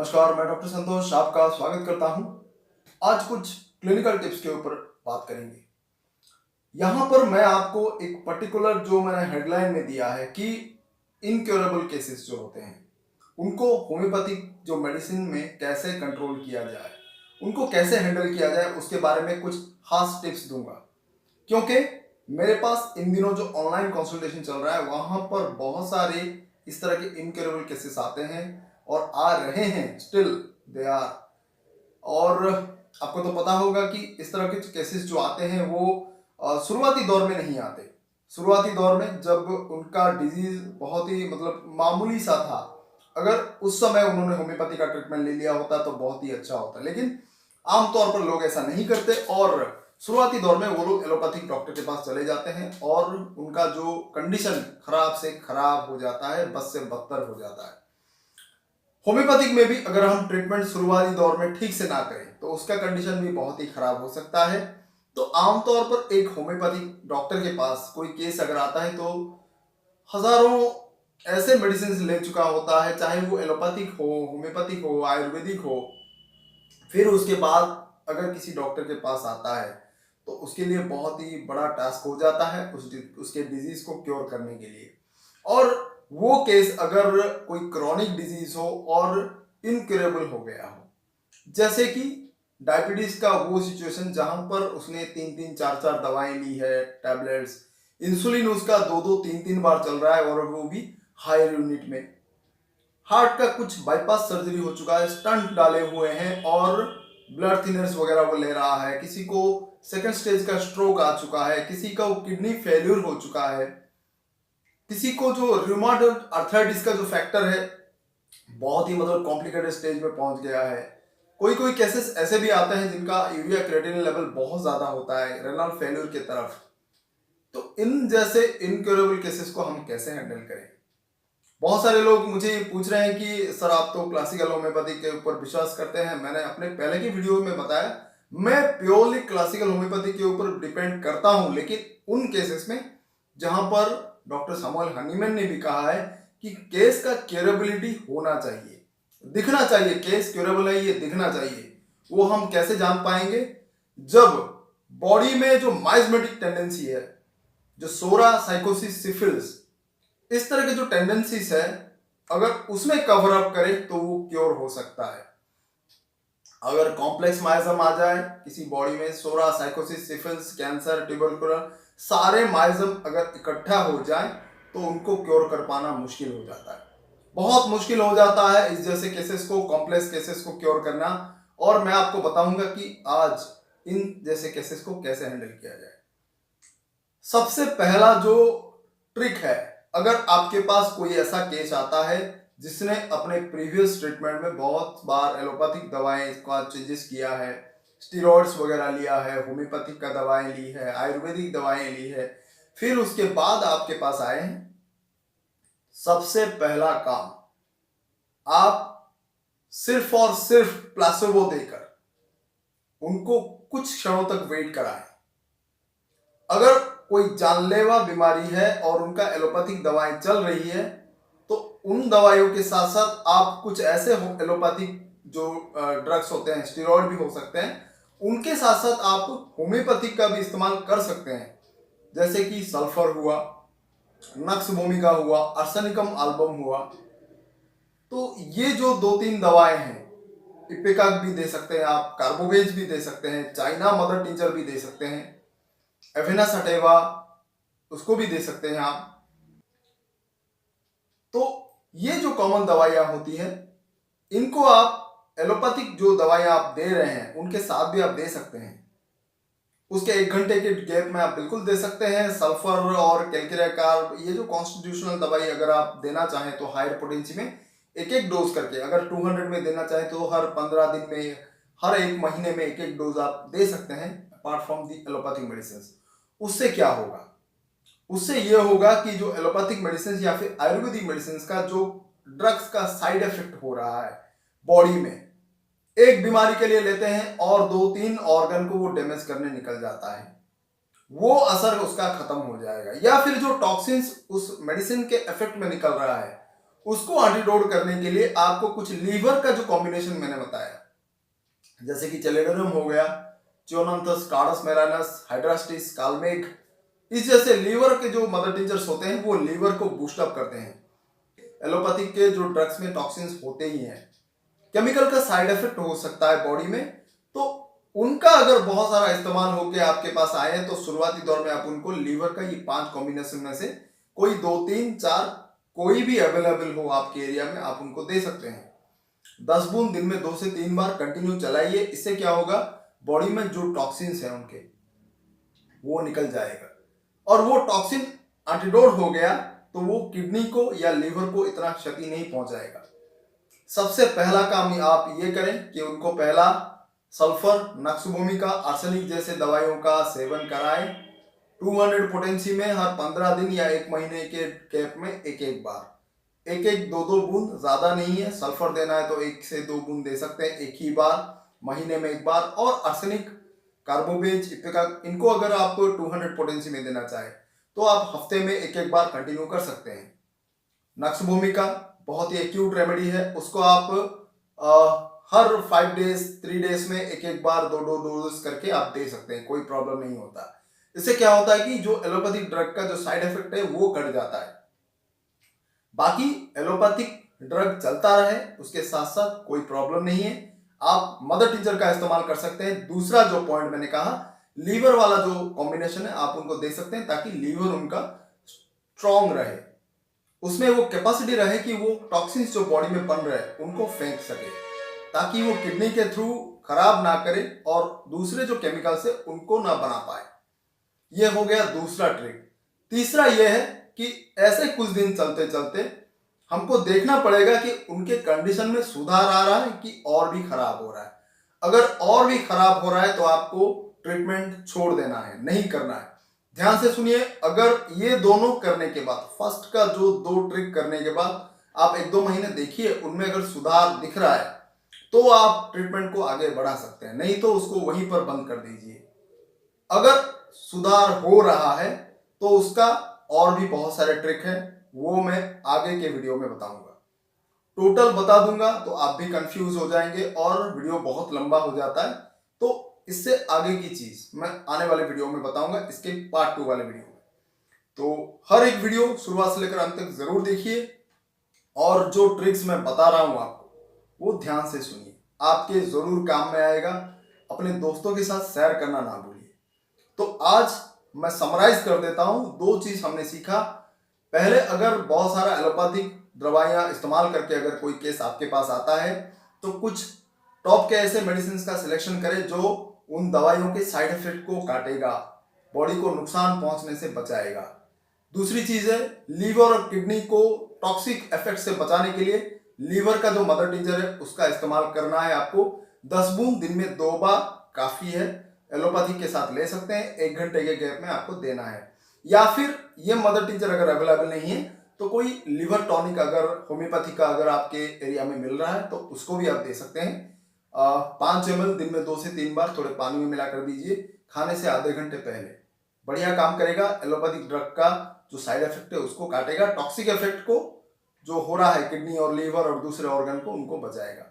नमस्कार, मैं डॉक्टर संतोष आपका स्वागत करता हूं। आज कुछ क्लिनिकल टिप्स के ऊपर बात करेंगे। यहाँ पर मैं आपको एक पर्टिकुलर जो मैंने हेडलाइन में दिया है कि इनक्योरेबल केसेस जो होते हैं उनको होम्योपैथिक जो मेडिसिन में कैसे कंट्रोल किया जाए, उनको कैसे हैंडल किया जाए, उसके बारे में कुछ खास टिप्स दूंगा। क्योंकि मेरे पास इन दिनों जो ऑनलाइन कंसल्टेशन चल रहा है वहाँ पर बहुत सारे इस तरह के इनक्योरेबल केसेस आते हैं और आ रहे हैं, स्टिल दे आर। और आपको तो पता होगा कि इस तरह के केसेस जो आते हैं वो शुरुआती दौर में नहीं आते। शुरुआती दौर में जब उनका डिजीज बहुत ही मामूली सा था, अगर उस समय उन्होंने होम्योपैथी का ट्रीटमेंट ले लिया होता तो बहुत ही अच्छा होता। लेकिन आमतौर पर लोग ऐसा नहीं करते और शुरुआती दौर में वो लोग एलोपैथिक डॉक्टर के पास चले जाते हैं और उनका जो कंडीशन खराब से खराब हो जाता है, बद से बदतर हो जाता है। होम्योपैथिक में भी अगर हम ट्रीटमेंट शुरुआती दौर में ठीक से ना करें तो उसका कंडीशन भी बहुत ही खराब हो सकता है। तो आमतौर पर एक होम्योपैथिक डॉक्टर के पास कोई केस अगर आता है तो हजारों ऐसे मेडिसिन ले चुका होता है, चाहे वो एलोपैथिक हो, होम्योपैथिक हो, आयुर्वेदिक हो। फिर उसके बाद अगर किसी डॉक्टर के पास आता है तो उसके लिए बहुत ही बड़ा टास्क हो जाता है उसके डिजीज को क्योर करने के लिए। और वो केस अगर कोई क्रॉनिक डिजीज हो और इनक्योरेबल हो गया हो, जैसे कि डायबिटीज का वो सिचुएशन जहां पर उसने 3-3, 4-4 दवाएं ली है, टैबलेट्स, इंसुलिन उसका 2-2, 3-3 बार चल रहा है और वो भी हायर यूनिट में। हार्ट का कुछ बाईपास सर्जरी हो चुका है, स्टंट डाले हुए हैं और ब्लड थिनर्स वगैरह वो ले रहा है। किसी को सेकंड स्टेज का स्ट्रोक आ चुका है, किसी का किडनी फेल्यूर हो चुका है, किसी को जो रूमेटॉइड आर्थराइटिस का जो फैक्टर है बहुत ही कॉम्प्लिकेटेड स्टेज में पहुंच गया है। कोई कोई केसेस ऐसे भी आते हैं जिनका यूरिया क्रिएटिनिन लेवल बहुत ज्यादा होता है, रेनल फेल्यूर की तरफ। तो इन जैसे इनक्योरेबल केसेस को हम कैसे हैंडल करें? बहुत सारे लोग मुझे पूछ रहे हैं कि सर आप तो क्लासिकल होम्योपैथी के ऊपर विश्वास करते हैं। मैंने अपने पहले की वीडियो में बताया मैं प्योरली क्लासिकल होम्योपैथी के ऊपर डिपेंड करता हूं, लेकिन उन केसेस में जहां पर डॉक्टर सैमुअल हनीमैन ने भी कहा है कि केस का क्योरेबिलिटी होना चाहिए, दिखना चाहिए, केस क्योरेबल है ये दिखना चाहिए। वो हम कैसे जान पाएंगे? जब बॉडी में जो माइजमेटिक टेंडेंसी है, जो सोरा, साइकोसिस, सिफिलिस, इस तरह के जो टेंडेंसीज है, अगर उसमें कवर अप करे तो वो क्योर हो सकता है। अगर कॉम्प्लेक्स माइजम आ जाए किसी बॉडी में, सोरा, साइकोसिस, सिफिलिस, कैंसर, ट्यूबरकुलर, सारे माइजम अगर इकट्ठा हो जाए तो उनको क्योर कर पाना मुश्किल हो जाता है, बहुत मुश्किल हो जाता है इस जैसे केसेस को, कॉम्प्लेक्स केसेस को क्योर करना। और मैं आपको बताऊंगा कि आज इन जैसे केसेस को कैसे हैंडल किया जाए। सबसे पहला जो ट्रिक है, अगर आपके पास कोई ऐसा केस आता है जिसने अपने प्रीवियस ट्रीटमेंट में बहुत बार एलोपैथिक दवाएं का चेंजेस किया है, स्टीरॉइड्स वगैरह लिया है, होम्योपैथिक का दवाएं ली है, आयुर्वेदिक दवाएं ली है, फिर उसके बाद आपके पास आए हैं, सबसे पहला काम आप सिर्फ और सिर्फ प्लासेबो देकर उनको कुछ क्षणों तक वेट कराएं। अगर कोई जानलेवा बीमारी है और उनका एलोपैथिक दवाएं चल रही है तो उन दवाइयों के साथ साथ आप कुछ ऐसे एलोपैथिक जो ड्रग्स होते हैं, स्टेरॉइड भी हो सकते हैं, उनके साथ साथ आप होम्योपैथिक का भी इस्तेमाल कर सकते हैं। जैसे कि सल्फर हुआ, नक्स भूमिका हुआ, आर्सेनिकम एल्बम हुआ। तो ये जो 2-3 दवाएं हैं, इपेकाक भी दे सकते हैं आप, कार्बोवेज भी दे सकते हैं, चाइना मदर टिंचर भी दे सकते हैं, एवेना सटेवा उसको भी दे सकते हैं आप। तो ये जो कॉमन दवाइयां होती हैं, इनको आप एलोपैथिक जो दवाइयां आप दे रहे हैं उनके साथ भी आप दे सकते हैं। उसके 1 घंटे के गैप में आप बिल्कुल दे सकते हैं। सल्फर और कैल्केरिया कार्ब, ये जो कॉन्स्टिट्यूशनल दवाई अगर आप देना चाहें तो हायर पोटेंसी में एक एक डोज करके, अगर 200 में देना चाहें तो हर 15 दिन में, हर 1 महीने में एक एक डोज आप दे सकते हैं apart from the allopathic medicine. उससे क्या होगा? उससे यह होगा कि जो एलोपैथिक मेडिसिन या फिर आयुर्वेदिक मेडिसिन का जो ड्रग्स का साइड इफेक्ट हो रहा है बॉडी में, एक बीमारी के लिए लेते हैं और 2-3 ऑर्गन को वो डैमेज करने निकल जाता है, वो असर उसका खत्म हो जाएगा। या फिर जो टॉक्सिन्स उस मेडिसिन के इफेक्ट में निकल रहा है उसको एंटीडोट करने के लिए आपको कुछ लीवर का जो कॉम्बिनेशन मैंने बताया, जैसे कि चेलेडोनियम हो गया, च्योनंथस, कार्डस मेरानस, हाइड्रास्टिस, कालमेग, इस जैसे लीवर के जो मदर टिंचर्स होते हैं वो लीवर को बूस्ट अप करते हैं। एलोपैथिक के जो ड्रग्स में टॉक्सिन्स होते ही हैं, केमिकल का साइड इफेक्ट हो सकता है बॉडी में, तो उनका अगर बहुत सारा इस्तेमाल होकर आपके पास आए हैं तो शुरुआती दौर में आप उनको लीवर का ये 5 कॉम्बिनेशन में से कोई 2, 3, 4 कोई भी अवेलेबल हो आपके एरिया में आप उनको दे सकते हैं। 10 बूंद दिन में 2 से 3 बार कंटिन्यू चलाइए। इससे क्या होगा, बॉडी में जो टॉक्सिन्स हैं उनके वो निकल जाएगा, और वो टॉक्सिन एंटीडोट हो गया तो वो किडनी को या लीवर को इतना क्षति नहीं पहुंचाएगा। सबसे पहला काम आप ये करें कि उनको पहला सल्फर, नक्सभूमिका, आर्सेनिक जैसे दवाइयों का सेवन कराएं। 200 पोटेंसी में हर 15 दिन या 1 महीने के गैप में एक बार 2 बूंद, ज्यादा नहीं है। सल्फर देना है तो 1 से 2 बूंद दे सकते हैं एक ही बार, महीने में 1 बार। और आर्सेनिक, कार्बोवेज, इपिका, इनको अगर आप 200 पोटेंसी में देना चाहें तो आप हफ्ते में एक बार कंटिन्यू कर सकते हैं। नक्सभूमिका बहुत ही एक्यूट रेमेडी है, उसको आप हर 5 डेज 3 डेज में एक बार 2 डोज करके आप दे सकते हैं, कोई प्रॉब्लम नहीं होता। इससे क्या होता है कि जो एलोपैथिक ड्रग का जो साइड इफेक्ट है वो कट जाता है। बाकी एलोपैथिक ड्रग चलता रहे, उसके साथ साथ कोई प्रॉब्लम नहीं है, आप मदर टिंचर का इस्तेमाल कर सकते हैं। दूसरा जो पॉइंट मैंने कहा, लीवर वाला जो कॉम्बिनेशन है आप उनको दे सकते हैं ताकि लीवर उनका स्ट्रॉन्ग रहे, उसमें वो कैपेसिटी रहे कि वो टॉक्सिन्स जो बॉडी में बन रहे हैं उनको फेंक सके, ताकि वो किडनी के थ्रू खराब ना करे और दूसरे जो केमिकल्स है उनको ना बना पाए। ये हो गया दूसरा ट्रिक। तीसरा ये है कि ऐसे कुछ दिन चलते चलते हमको देखना पड़ेगा कि उनके कंडीशन में सुधार आ रहा है कि और भी खराब हो रहा है। अगर और भी खराब हो रहा है तो आपको ट्रीटमेंट छोड़ देना है, नहीं करना है। ध्यान से सुनिए, अगर ये दोनों करने के बाद, फर्स्ट का जो 2 ट्रिक करने के बाद आप 1-2 महीने देखिए, उनमें अगर सुधार दिख रहा है तो आप ट्रीटमेंट को आगे बढ़ा सकते हैं, नहीं तो उसको वहीं पर बंद कर दीजिए। अगर सुधार हो रहा है तो उसका और भी बहुत सारे ट्रिक हैं, वो मैं आगे के वीडियो में बताऊंगा। टोटल बता दूंगा तो आप भी कंफ्यूज हो जाएंगे और वीडियो बहुत लंबा हो जाता है, तो इससे आगे की चीज मैं आने वाले वीडियो में बताऊंगा, इसके पार्ट 2 वाले वीडियो में। तो हर एक वीडियो शुरुआत से लेकर अंत तक जरूर देखिए, और जो ट्रिक्स मैं बता रहा हूं आपको वो ध्यान से सुनिए, आपके जरूर काम में आएगा। अपने दोस्तों के साथ शेयर करना ना भूलिए। तो आज मैं समराइज कर देता हूं, 2 चीज हमने सीखा। पहले, अगर बहुत सारा एलोपैथिक दवाइयां इस्तेमाल करके अगर कोई केस आपके पास आता है तो कुछ टॉप के ऐसे मेडिसिन का सिलेक्शन करें जो उन दवाइयों के साइड इफेक्ट को काटेगा, बॉडी को नुकसान पहुंचने से बचाएगा। दूसरी चीज है, लीवर और किडनी को टॉक्सिक इफेक्ट से बचाने के लिए लीवर का जो मदर टिंचर है उसका इस्तेमाल करना है आपको। 10 बूंद दिन में 2 बार काफी है, एलोपैथी के साथ ले सकते हैं, 1 घंटे के गैप में आपको देना है। या फिर ये मदर टिंचर अगर अवेलेबल नहीं है तो कोई लिवर टॉनिक अगर होम्योपैथी का अगर आपके एरिया में मिल रहा है तो उसको भी आप दे सकते हैं। 5 ml दिन में 2 से 3 बार थोड़े पानी में मिलाकर दीजिए, खाने से आधे घंटे पहले। बढ़िया काम करेगा, एलोपैथिक ड्रग का जो साइड इफेक्ट है उसको काटेगा, टॉक्सिक इफेक्ट को जो हो रहा है किडनी और लीवर और दूसरे ऑर्गन को उनको बचाएगा।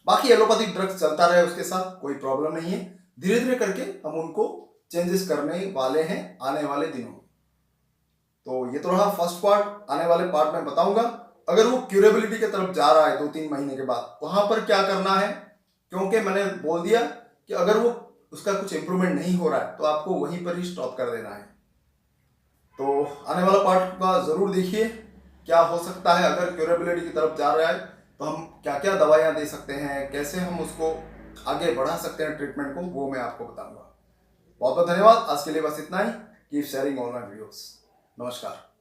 बाकी एलोपैथिक ड्रग्स चलता रहे, उसके साथ कोई प्रॉब्लम नहीं है, धीरे धीरे करके हम उनको चेंजेस करने वाले हैं आने वाले दिनों में। तो ये तो रहा फर्स्ट पार्ट, आने वाले पार्ट में बताऊंगा अगर वो क्यूरेबिलिटी की तरफ जा रहा है 2-3 महीने के बाद वहां पर क्या करना है, क्योंकि मैंने बोल दिया कि अगर वो उसका कुछ इंप्रूवमेंट नहीं हो रहा है तो आपको वहीं पर ही स्टॉप कर देना है। तो आने वाला पार्ट का जरूर देखिए, क्या हो सकता है अगर क्यूरेबिलिटी की तरफ जा रहा है तो हम क्या क्या दवाइयां दे सकते हैं, कैसे हम उसको आगे बढ़ा सकते हैं ट्रीटमेंट को, वो मैं आपको बताऊंगा। बहुत बहुत धन्यवाद, आज के लिए बस इतना ही। Keep sharing all my videos. नमस्कार।